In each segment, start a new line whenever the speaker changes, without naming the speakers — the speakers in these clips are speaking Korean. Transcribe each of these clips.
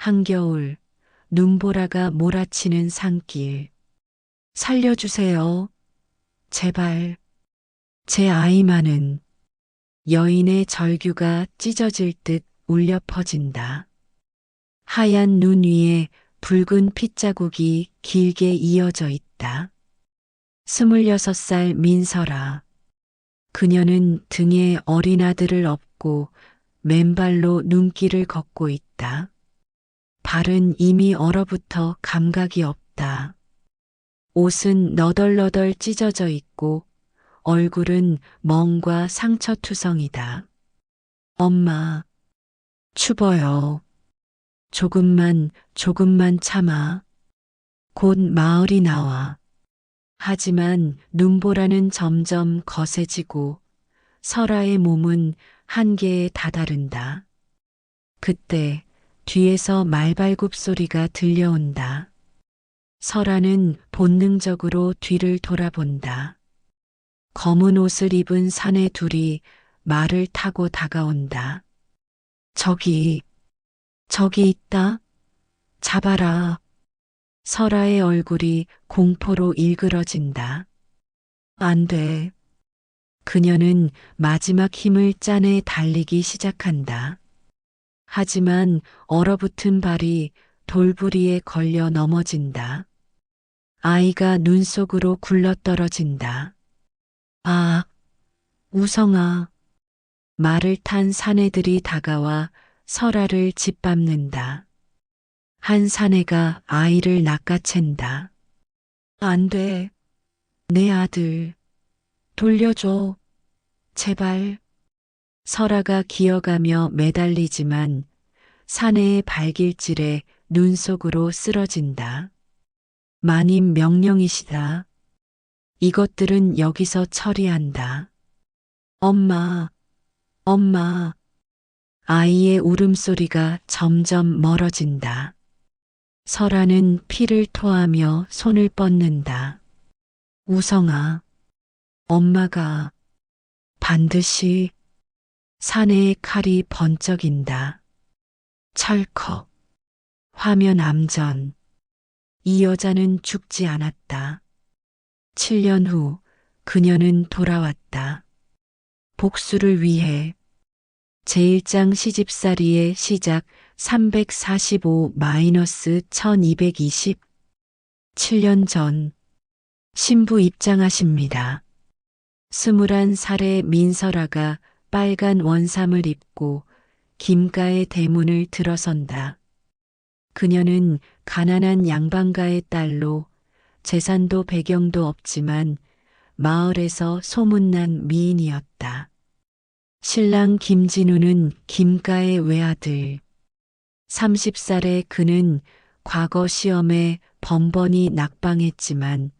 한겨울 눈보라가 몰아치는 산길. 살려주세요. 제발. 제 아이만은. 여인의 절규가 찢어질 듯 울려 퍼진다. 하얀 눈 위에 붉은 핏자국이 길게 이어져 있다. 26살 민설아. 그녀는 등에 어린 아들을 업고 맨발로 눈길을 걷고 있다. 발은 이미 얼어붙어 감각이 없다. 옷은 너덜너덜 찢어져 있고 얼굴은 멍과 상처투성이다. 엄마, 추워요. 조금만 참아. 곧 마을이 나와. 하지만 눈보라는 점점 거세지고 설아의 몸은 한계에 다다른다. 그때 뒤에서 말발굽 소리가 들려온다. 설아는 본능적으로 뒤를 돌아본다. 검은 옷을 입은 사내 둘이 말을 타고 다가온다. 저기 있다. 잡아라. 설아의 얼굴이 공포로 일그러진다. 안 돼. 그녀는 마지막 힘을 짜내 달리기 시작한다. 하지만 얼어붙은 발이 돌부리에 걸려 넘어진다. 아이가 눈 속으로 굴러떨어진다. 아, 우성아. 말을 탄 사내들이 다가와 설아를 짓밟는다. 한 사내가 아이를 낚아챈다. 안 돼. 내 아들. 돌려줘. 제발. 설아가 기어가며 매달리지만 사내의 발길질에 눈 속으로 쓰러진다. 마님 명령이시다. 이것들은 여기서 처리한다. 엄마. 아이의 울음소리가 점점 멀어진다. 설아는 피를 토하며 손을 뻗는다. 우성아, 엄마가 반드시. 사내의 칼이 번쩍인다. 철컥. 화면 암전. 이 여자는 죽지 않았다. 7년 후 그녀는 돌아왔다. 복수를 위해. 제1장 시집살이의 시작 345-1220. 7년 전. 신부 입장하십니다. 21살의 민설아가 빨간 원삼을 입고 김가의 대문을 들어선다. 그녀는 가난한 양반가의 딸로 재산도 배경도 없지만 마을에서 소문난 미인이었다. 신랑 김진우는 김가의 외아들. 30살의 그는 과거 시험에 번번이 낙방했지만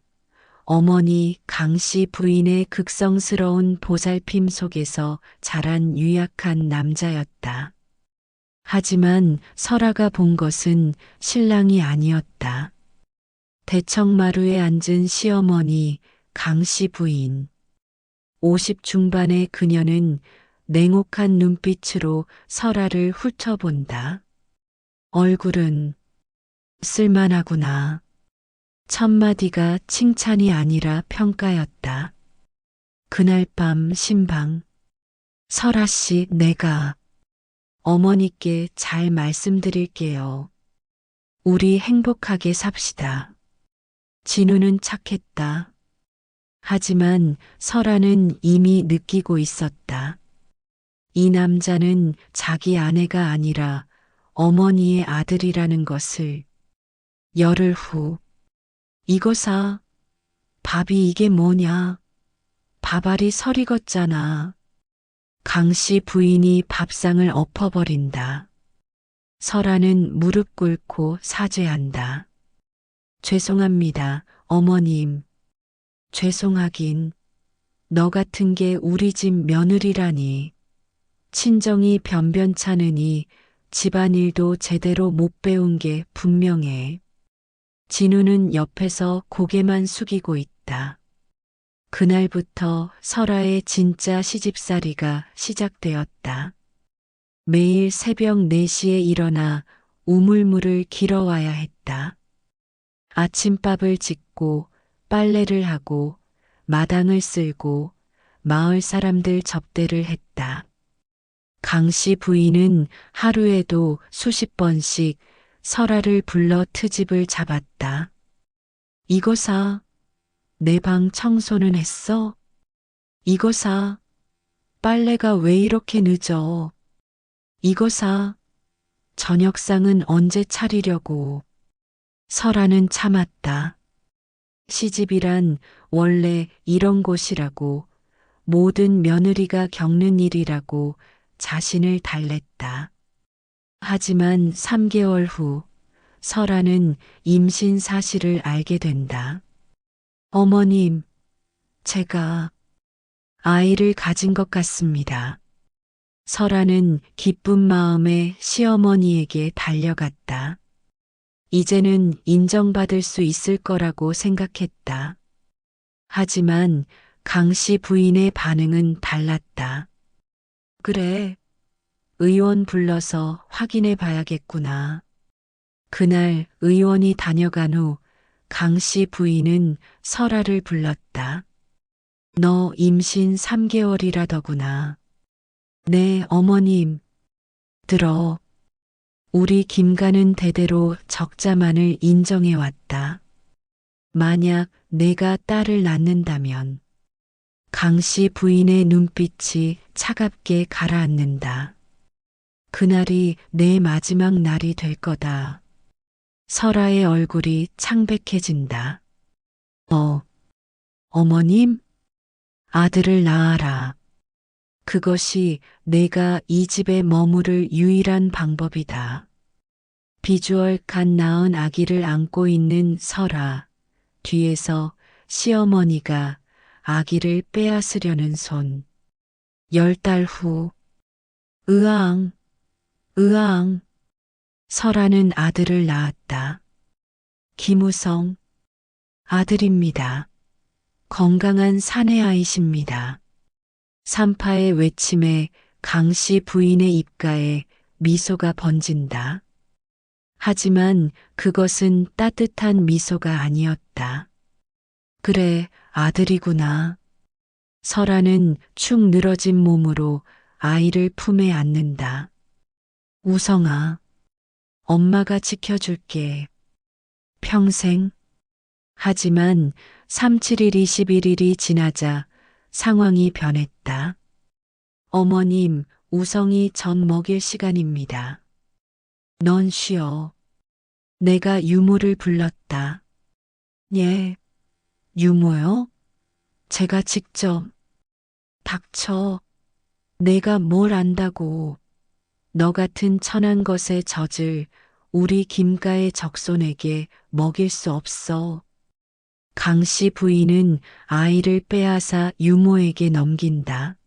어머니 강씨 부인의 극성스러운 보살핌 속에서 자란 유약한 남자였다. 하지만 설아가 본 것은 신랑이 아니었다. 대청마루에 앉은 시어머니 강씨 부인. 50 중반의 그녀는 냉혹한 눈빛으로 설아를 훑어본다. 얼굴은 쓸만하구나. 첫마디가 칭찬이 아니라 평가였다. 그날 밤 신방. 설아 씨, 내가 어머니께 잘 말씀드릴게요. 우리 행복하게 삽시다. 진우는 착했다. 하지만 설아는 이미 느끼고 있었다. 이 남자는 자기 아내가 아니라 어머니의 아들이라는 것을. 열흘 후. 이거사. 밥이 이게 뭐냐. 밥알이 설익었잖아. 강씨 부인이 밥상을 엎어버린다. 설아는 무릎 꿇고 사죄한다. 죄송합니다, 어머님. 죄송하긴. 너 같은 게 우리 집 며느리라니. 친정이 변변찮으니 집안일도 제대로 못 배운 게 분명해. 진우는 옆에서 고개만 숙이고 있다. 그날부터 설아의 진짜 시집살이가 시작되었다. 매일 새벽 4시에 일어나 우물물을 길어와야 했다. 아침밥을 짓고 빨래를 하고 마당을 쓸고 마을 사람들 접대를 했다. 강씨 부인은 하루에도 수십 번씩 설아를 불러 트집을 잡았다. 이거사, 내 방 청소는 했어? 이거사, 빨래가 왜 이렇게 늦어? 이거사, 저녁상은 언제 차리려고? 설아는 참았다. 시집이란 원래 이런 곳이라고, 모든 며느리가 겪는 일이라고 자신을 달랬다. 하지만 3개월 후 설아는 임신 사실을 알게 된다. 어머님, 제가 아이를 가진 것 같습니다. 설아는 기쁜 마음에 시어머니에게 달려갔다. 이제는 인정받을 수 있을 거라고 생각했다. 하지만 강씨 부인의 반응은 달랐다. 그래, 의원 불러서 확인해 봐야겠구나. 그날 의원이 다녀간 후 강씨 부인은 설아를 불렀다. 너 임신 3개월이라더구나. 네, 어머님. 들어. 우리 김가는 대대로 적자만을 인정해 왔다. 만약 내가 딸을 낳는다면 강씨 부인의 눈빛이 차갑게 가라앉는다. 그날이 내 마지막 날이 될 거다. 설아의 얼굴이 창백해진다. 어머님? 아들을 낳아라. 그것이 내가 이 집에 머무를 유일한 방법이다. 비주얼 갓 낳은 아기를 안고 있는 설아. 뒤에서 시어머니가 아기를 빼앗으려는 손. 10달 후. 으앙, 으앙. 설아는 아들을 낳았다. 김우성. 아들입니다. 건강한 사내 아이십니다. 산파의 외침에 강씨 부인의 입가에 미소가 번진다. 하지만 그것은 따뜻한 미소가 아니었다. 그래, 아들이구나. 설아는 축 늘어진 몸으로 아이를 품에 안는다. 우성아, 엄마가 지켜줄게. 평생. 하지만 37일 21일이 지나자 상황이 변했다. 어머님, 우성이 젖 먹일 시간입니다. 넌 쉬어. 내가 유모를 불렀다. 예, 유모요? 제가 직접. 닥쳐. 내가 뭘 안다고. 너 같은 천한 것의 젖을 우리 김가의 적손에게 먹일 수 없어. 강씨 부인은 아이를 빼앗아 유모에게 넘긴다.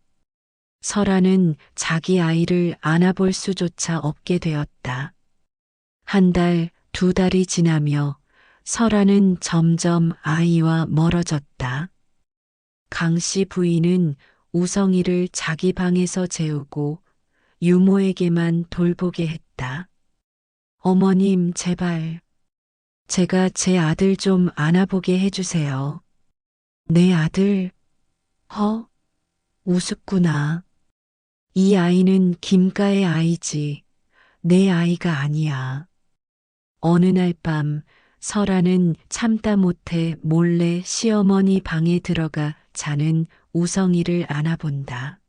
설아는 자기 아이를 안아볼 수조차 없게 되었다. 1달, 2달이 지나며 설아는 점점 아이와 멀어졌다. 강씨 부인은 우성이를 자기 방에서 재우고 유모에게만 돌보게 했다. 어머님, 제발. 제가 제 아들 좀 안아보게 해주세요. 내 아들? 우습구나. 이 아이는 김가의 아이지. 내 아이가 아니야. 어느 날 밤 설아는 참다 못해 몰래 시어머니 방에 들어가 자는 우성이를 안아본다.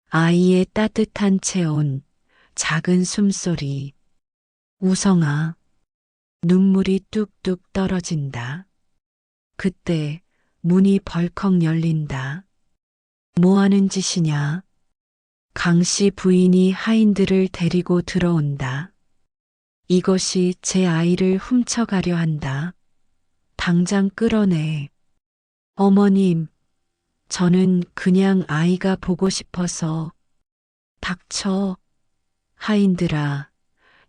아이의 따뜻한 체온, 작은 숨소리. 우성아. 눈물이 뚝뚝 떨어진다. 그때 문이 벌컥 열린다. 뭐 하는 짓이냐? 강씨 부인이 하인들을 데리고 들어온다. 이것이 제 아이를 훔쳐가려 한다. 당장 끌어내. 어머님, 저는 그냥 아이가 보고 싶어서. 닥쳐. 하인들아,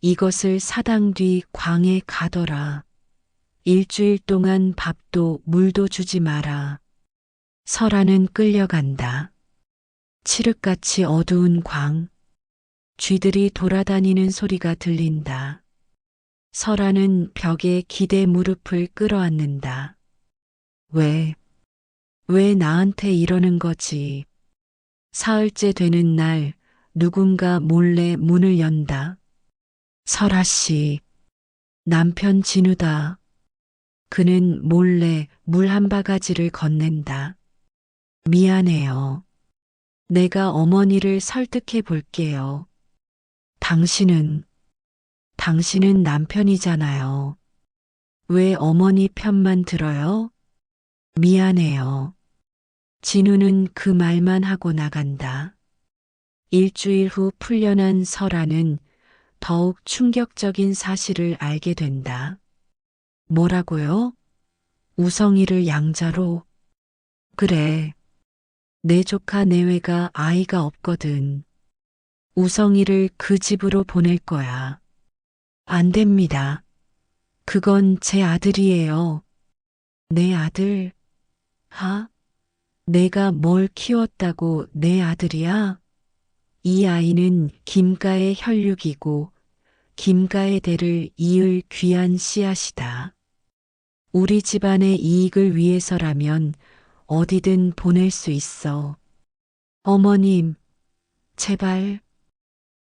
이것을 사당 뒤 광에 가둬라. 일주일 동안 밥도 물도 주지 마라. 설아는 끌려간다. 칠흑같이 어두운 광. 쥐들이 돌아다니는 소리가 들린다. 설아는 벽에 기대 무릎을 끌어안는다. 왜 나한테 이러는 거지? 사흘째 되는 날 누군가 몰래 문을 연다. 설아 씨, 남편 진우다. 그는 몰래 물 한 바가지를 건넨다. 미안해요. 내가 어머니를 설득해 볼게요. 당신은 남편이잖아요. 왜 어머니 편만 들어요? 미안해요. 진우는 그 말만 하고 나간다. 일주일 후 풀려난 설아는 더욱 충격적인 사실을 알게 된다. 뭐라고요? 우성이를 양자로? 그래. 내 조카 내외가 아이가 없거든. 우성이를 그 집으로 보낼 거야. 안 됩니다. 그건 제 아들이에요. 내 아들? 하? 내가 뭘 키웠다고 내 아들이야? 이 아이는 김가의 혈육이고 김가의 대를 이을 귀한 씨앗이다. 우리 집안의 이익을 위해서라면 어디든 보낼 수 있어. 어머님, 제발.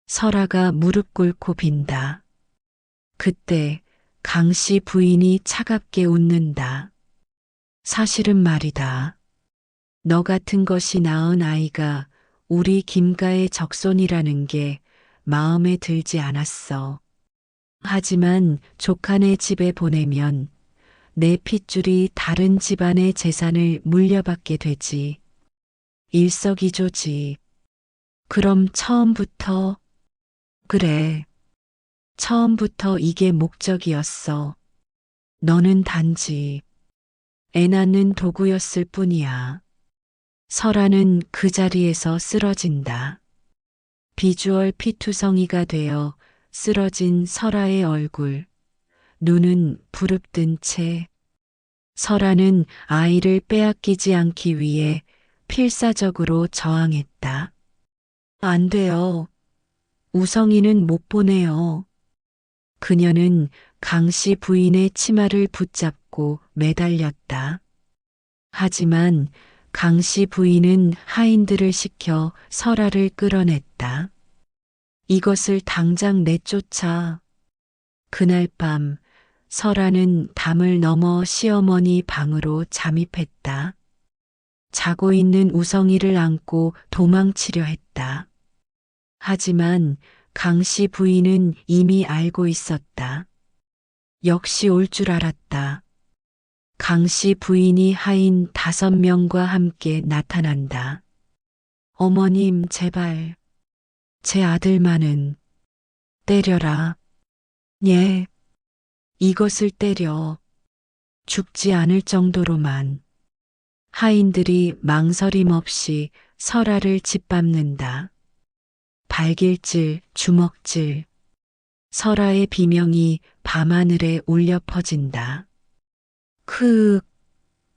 설아가 무릎 꿇고 빈다. 그때 강씨 부인이 차갑게 웃는다. 사실은 말이다. 너 같은 것이 낳은 아이가 우리 김가의 적손이라는 게 마음에 들지 않았어. 하지만 조카네 집에 보내면 내 핏줄이 다른 집안의 재산을 물려받게 되지. 일석이조지. 그럼 처음부터, 그래. 처음부터 이게 목적이었어. 너는 단지 애 낳는 도구였을 뿐이야. 설아는 그 자리에서 쓰러진다. 비주얼 피투성이가 되어 쓰러진 설아의 얼굴, 눈은 부릅뜬 채 설아는 아이를 빼앗기지 않기 위해 필사적으로 저항했다. 안 돼요. 우성이는 못 보내요. 그녀는 강씨 부인의 치마를 붙잡고 매달렸다. 하지만 강씨 부인은 하인들을 시켜 설아를 끌어냈다. 이것을 당장 내쫓아. 그날 밤 설아는 담을 넘어 시어머니 방으로 잠입했다. 자고 있는 우성이를 안고 도망치려 했다. 하지만 강씨 부인은 이미 알고 있었다. 역시 올 줄 알았다. 강씨 부인이 하인 5명과 함께 나타난다. 어머님, 제발. 제 아들만은 때려라. 예. 이것을 때려. 죽지 않을 정도로만. 하인들이 망설임 없이 설아를 짓밟는다. 발길질, 주먹질. 설아의 비명이 밤하늘에 울려 퍼진다.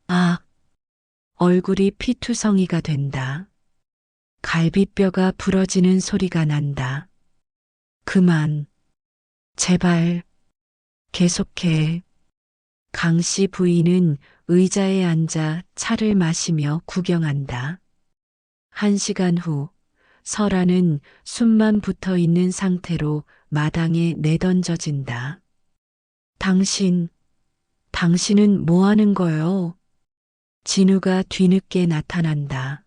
악. 얼굴이 피투성이가 된다. 갈비뼈가 부러지는 소리가 난다. 그만. 제발. 계속해. 강씨 부인은 의자에 앉아 차를 마시며 구경한다. 1시간 후 설아는 숨만 붙어 있는 상태로 마당에 내던져진다. 당신은 뭐 하는 거요? 진우가 뒤늦게 나타난다.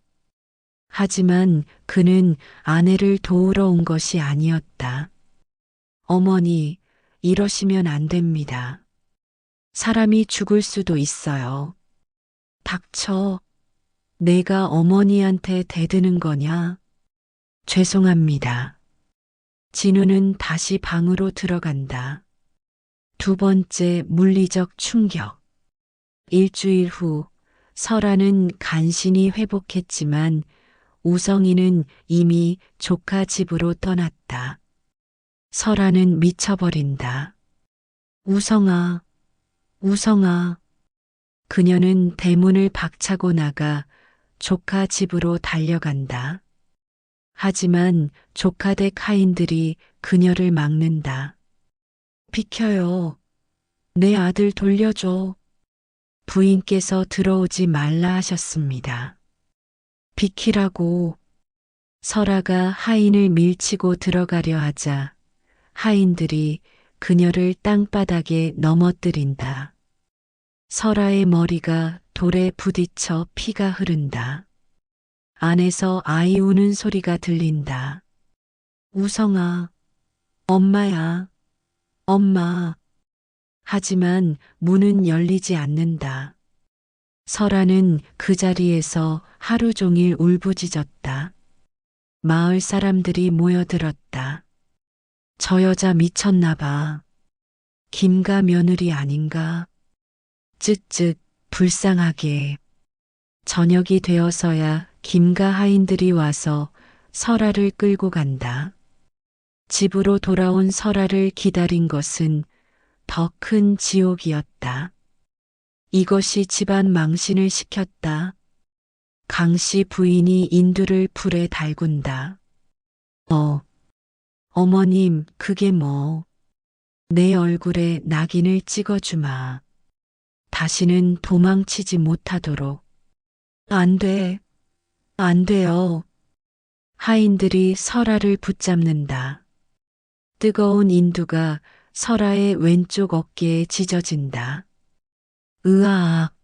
하지만 그는 아내를 도우러 온 것이 아니었다. 어머니, 이러시면 안 됩니다. 사람이 죽을 수도 있어요. 닥쳐. 내가 어머니한테 대드는 거냐? 죄송합니다. 진우는 다시 방으로 들어간다. 2번째 물리적 충격. 일주일 후 설아는 간신히 회복했지만 우성이는 이미 조카 집으로 떠났다. 설아는 미쳐버린다. 우성아. 그녀는 대문을 박차고 나가 조카 집으로 달려간다. 하지만 조카 댁 하인들이 그녀를 막는다. 비켜요. 내 아들 돌려줘. 부인께서 들어오지 말라 하셨습니다. 비키라고. 설아가 하인을 밀치고 들어가려 하자 하인들이 그녀를 땅바닥에 넘어뜨린다. 설아의 머리가 돌에 부딪혀 피가 흐른다. 안에서 아이 우는 소리가 들린다. 우성아, 엄마야, 엄마. 하지만 문은 열리지 않는다. 설아는 그 자리에서 하루 종일 울부짖었다. 마을 사람들이 모여들었다. 저 여자 미쳤나 봐. 김가 며느리 아닌가? 쯧쯧 불쌍하게. 저녁이 되어서야 김가 하인들이 와서 설아를 끌고 간다. 집으로 돌아온 설아를 기다린 것은 더 큰 지옥이었다. 이것이 집안 망신을 시켰다. 강씨 부인이 인두를 불에 달군다. 어머님, 그게 뭐. 내 얼굴에 낙인을 찍어주마. 다시는 도망치지 못하도록. 안 돼. 안 돼요. 하인들이 설아를 붙잡는다. 뜨거운 인두가 설아의 왼쪽 어깨에 찢어진다. 으아악.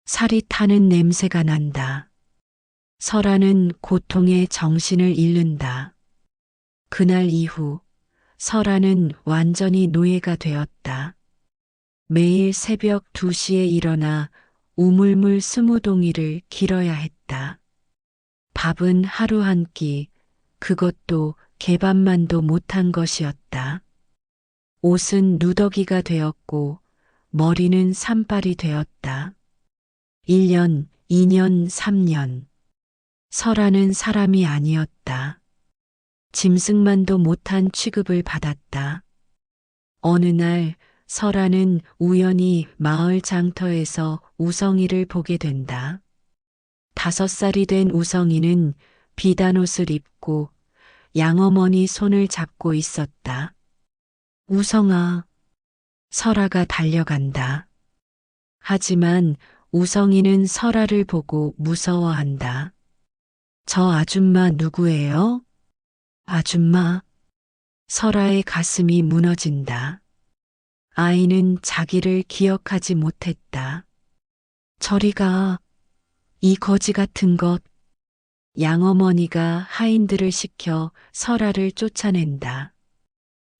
살이 타는 냄새가 난다. 설아는 고통에 정신을 잃는다. 그날 이후 설아는 완전히 노예가 되었다. 매일 새벽 2시에 일어나 우물물 20동이를 길어야 했다. 밥은 하루 한 끼, 그것도 개밥만도 못한 것이었다. 옷은 누더기가 되었고 머리는 산발이 되었다. 1년, 2년, 3년. 설아는 사람이 아니었다. 짐승만도 못한 취급을 받았다. 어느 날 설아는 우연히 마을 장터에서 우성이를 보게 된다. 5살이 된 우성이는 비단옷을 입고 양어머니 손을 잡고 있었다. 우성아, 설아가 달려간다. 하지만 우성이는 설아를 보고 무서워한다. 저 아줌마 누구예요? 아줌마. 설아의 가슴이 무너진다. 아이는 자기를 기억하지 못했다. 저리 가. 이 거지 같은 것. 양어머니가 하인들을 시켜 설아를 쫓아낸다.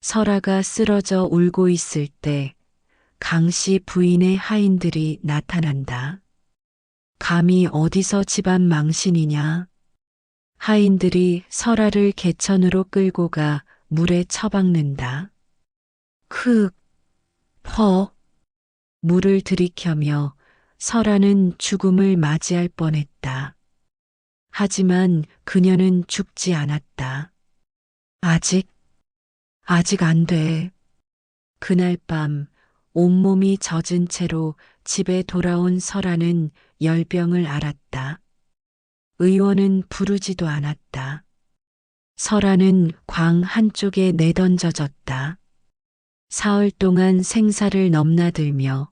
설아가 쓰러져 울고 있을 때 강씨 부인의 하인들이 나타난다. 감히 어디서 집안 망신이냐? 하인들이 설아를 개천으로 끌고 가 물에 처박는다. 흑, 퍼. 물을 들이켜며 설아는 죽음을 맞이할 뻔했다. 하지만 그녀는 죽지 않았다. 아직 안 돼. 그날 밤 온몸이 젖은 채로 집에 돌아온 설아는 열병을 앓았다. 의원은 부르지도 않았다. 설아는 광 한쪽에 내던져졌다. 사흘 동안 생사를 넘나들며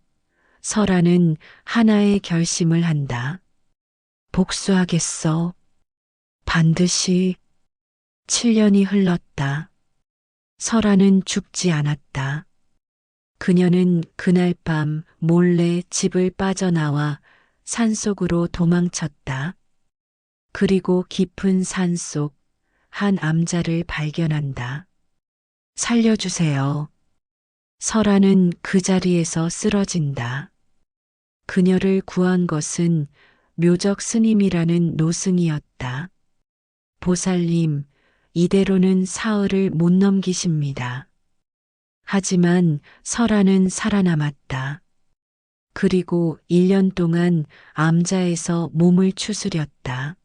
설아는 하나의 결심을 한다. 복수하겠어. 반드시. 7년이 흘렀다. 설아는 죽지 않았다. 그녀는 그날 밤 몰래 집을 빠져나와 산속으로 도망쳤다. 그리고 깊은 산속 한 암자를 발견한다. 살려주세요. 설아는 그 자리에서 쓰러진다. 그녀를 구한 것은 묘적 스님이라는 노승이었다. 보살님, 이대로는 사흘을 못 넘기십니다. 하지만 설아는 살아남았다. 그리고 1년 동안 암자에서 몸을 추스렸다.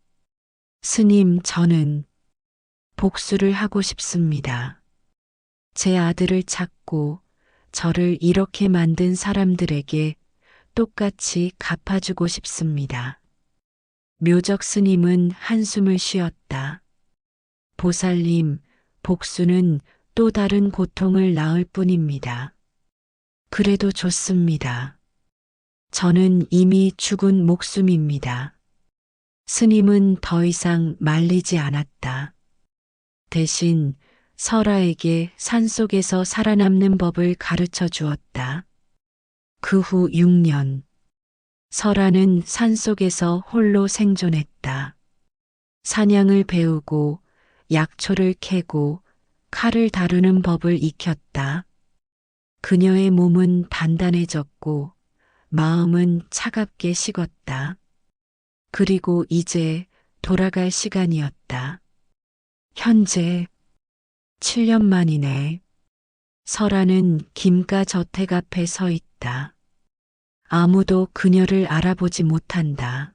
스님, 저는 복수를 하고 싶습니다. 제 아들을 찾고 저를 이렇게 만든 사람들에게 똑같이 갚아주고 싶습니다. 묘적 스님은 한숨을 쉬었다. 보살님, 복수는 또 다른 고통을 낳을 뿐입니다. 그래도 좋습니다. 저는 이미 죽은 목숨입니다. 스님은 더 이상 말리지 않았다. 대신 설아에게 산속에서 살아남는 법을 가르쳐 주었다. 그 후 6년, 설아는 산속에서 홀로 생존했다. 사냥을 배우고 약초를 캐고 칼을 다루는 법을 익혔다. 그녀의 몸은 단단해졌고 마음은 차갑게 식었다. 그리고 이제 돌아갈 시간이었다. 현재 7년 만이네. 설아는 김가 저택 앞에 서 있다. 아무도 그녀를 알아보지 못한다.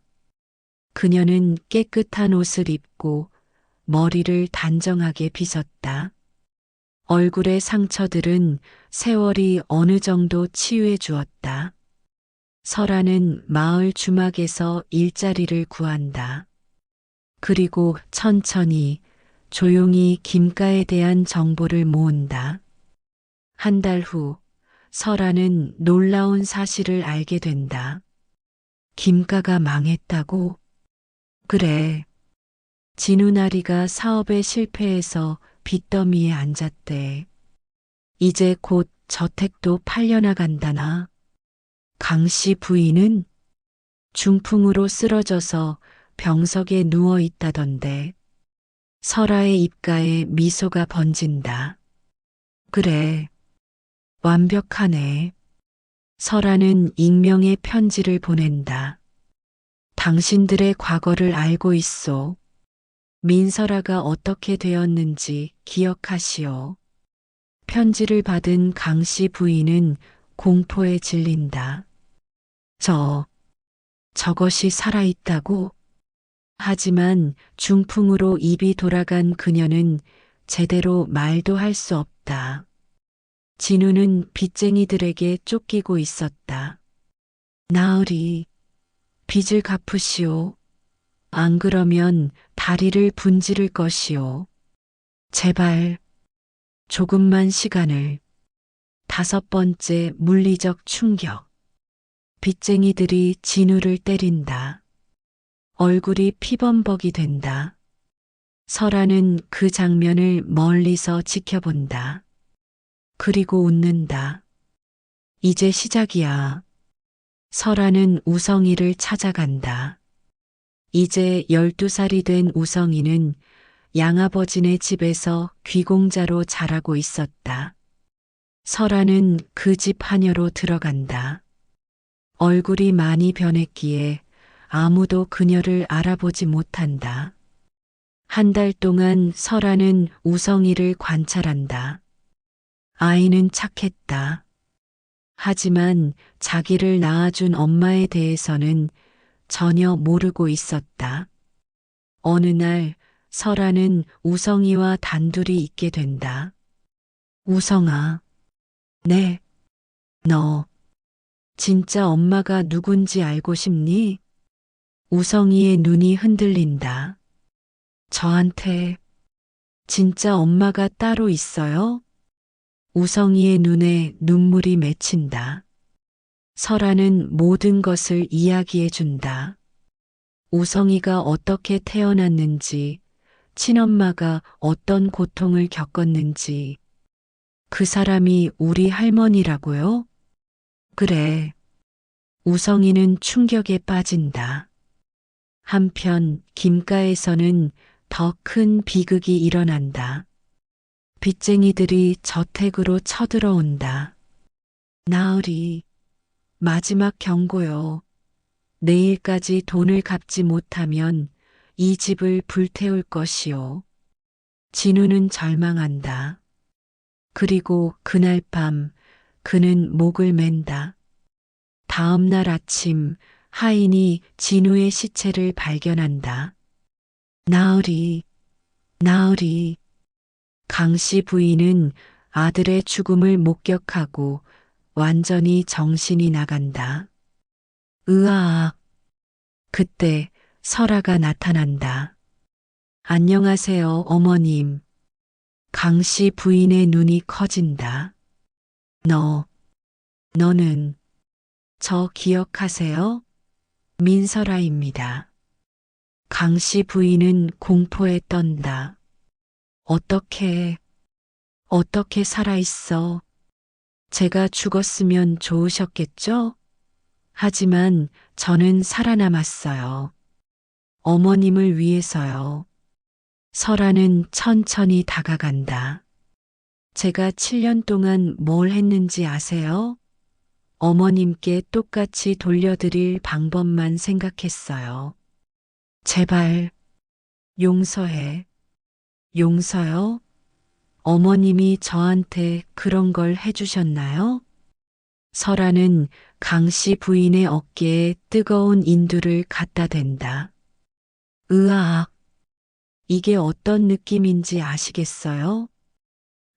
그녀는 깨끗한 옷을 입고 머리를 단정하게 빗었다. 얼굴의 상처들은 세월이 어느 정도 치유해 주었다. 설아는 마을 주막에서 일자리를 구한다. 그리고 천천히 조용히 김가에 대한 정보를 모은다. 한 달 후 설아는 놀라운 사실을 알게 된다. 김가가 망했다고? 그래. 진우나리가 사업에 실패해서 빚더미에 앉았대. 이제 곧 저택도 팔려나간다나. 강씨 부인은 중풍으로 쓰러져서 병석에 누워 있다던데. 설아의 입가에 미소가 번진다. 그래. 완벽하네. 설아는 익명의 편지를 보낸다. 당신들의 과거를 알고 있소. 민설아가 어떻게 되었는지 기억하시오. 편지를 받은 강씨 부인은 공포에 질린다. 저것이 살아있다고? 하지만 중풍으로 입이 돌아간 그녀는 제대로 말도 할 수 없다. 진우는 빚쟁이들에게 쫓기고 있었다. 나으리, 빚을 갚으시오. 안 그러면 다리를 분지를 것이오. 제발, 조금만 시간을. 5번째 물리적 충격. 빚쟁이들이 진우를 때린다. 얼굴이 피범벅이 된다. 설아는 그 장면을 멀리서 지켜본다. 그리고 웃는다. 이제 시작이야. 설아는 우성이를 찾아간다. 이제 12살이 된 우성이는 양아버지네 집에서 귀공자로 자라고 있었다. 설아는 그 집 하녀로 들어간다. 얼굴이 많이 변했기에 아무도 그녀를 알아보지 못한다. 한 달 동안 설아는 우성이를 관찰한다. 아이는 착했다. 하지만 자기를 낳아준 엄마에 대해서는 전혀 모르고 있었다. 어느 날 설아는 우성이와 단둘이 있게 된다. 우성아, 네, 너 진짜 엄마가 누군지 알고 싶니? 우성이의 눈이 흔들린다. 저한테 진짜 엄마가 따로 있어요? 우성이의 눈에 눈물이 맺힌다. 설아는 모든 것을 이야기해 준다. 우성이가 어떻게 태어났는지, 친엄마가 어떤 고통을 겪었는지. 그 사람이 우리 할머니라고요? 그래. 우성이는 충격에 빠진다. 한편 김가에서는 더 큰 비극이 일어난다. 빚쟁이들이 저택으로 쳐들어온다. 나으리, 마지막 경고요. 내일까지 돈을 갚지 못하면 이 집을 불태울 것이요. 진우는 절망한다. 그리고 그날 밤 그는 목을 맨다. 다음 날 아침 하인이 진우의 시체를 발견한다. 나으리, 나으리. 강씨 부인은 아들의 죽음을 목격하고 완전히 정신이 나간다. 으아. 그때 설아가 나타난다. 안녕하세요, 어머님. 강씨 부인의 눈이 커진다. 너는 저 기억하세요? 민설아입니다. 강씨 부인은 공포에 떤다. 어떻게 살아있어? 제가 죽었으면 좋으셨겠죠? 하지만 저는 살아남았어요. 어머님을 위해서요. 설아는 천천히 다가간다. 제가 7년 동안 뭘 했는지 아세요? 어머님께 똑같이 돌려드릴 방법만 생각했어요. 제발, 용서해. 용서요? 어머님이 저한테 그런 걸 해주셨나요? 설아는 강씨 부인의 어깨에 뜨거운 인두를 갖다 댄다. 으악, 이게 어떤 느낌인지 아시겠어요?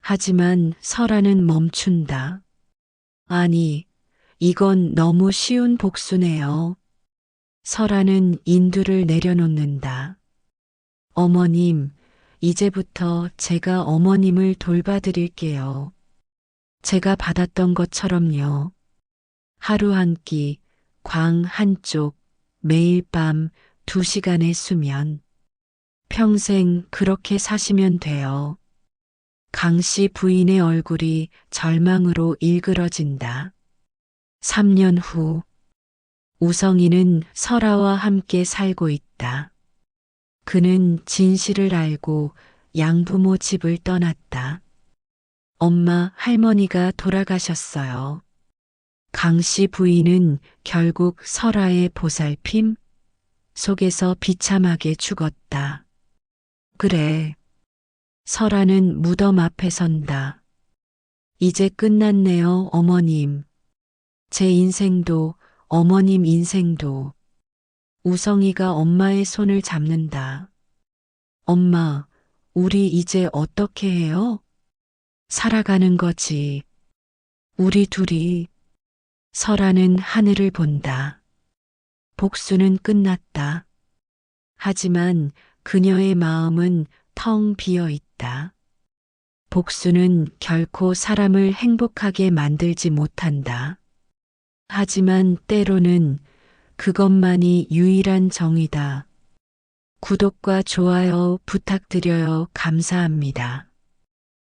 하지만 설아는 멈춘다. 아니, 이건 너무 쉬운 복수네요. 설아는 인두를 내려놓는다. 어머님, 이제부터 제가 어머님을 돌봐드릴게요. 제가 받았던 것처럼요. 하루 한 끼, 광 한쪽, 매일 밤 2시간의 수면. 평생 그렇게 사시면 돼요. 강씨 부인의 얼굴이 절망으로 일그러진다. 3년 후, 우성이는 설아와 함께 살고 있다. 그는 진실을 알고 양부모 집을 떠났다. 엄마, 할머니가 돌아가셨어요. 강씨 부인은 결국 설아의 보살핌 속에서 비참하게 죽었다. 그래. 설아는 무덤 앞에 선다. 이제 끝났네요, 어머님. 제 인생도, 어머님 인생도. 우성이가 엄마의 손을 잡는다. 엄마, 우리 이제 어떻게 해요? 살아가는 거지. 우리 둘이. 설아는 하늘을 본다. 복수는 끝났다. 하지만 그녀의 마음은 텅 비어 있다. 복수는 결코 사람을 행복하게 만들지 못한다. 하지만 때로는 그것만이 유일한 정의다. 구독과 좋아요 부탁드려요. 감사합니다.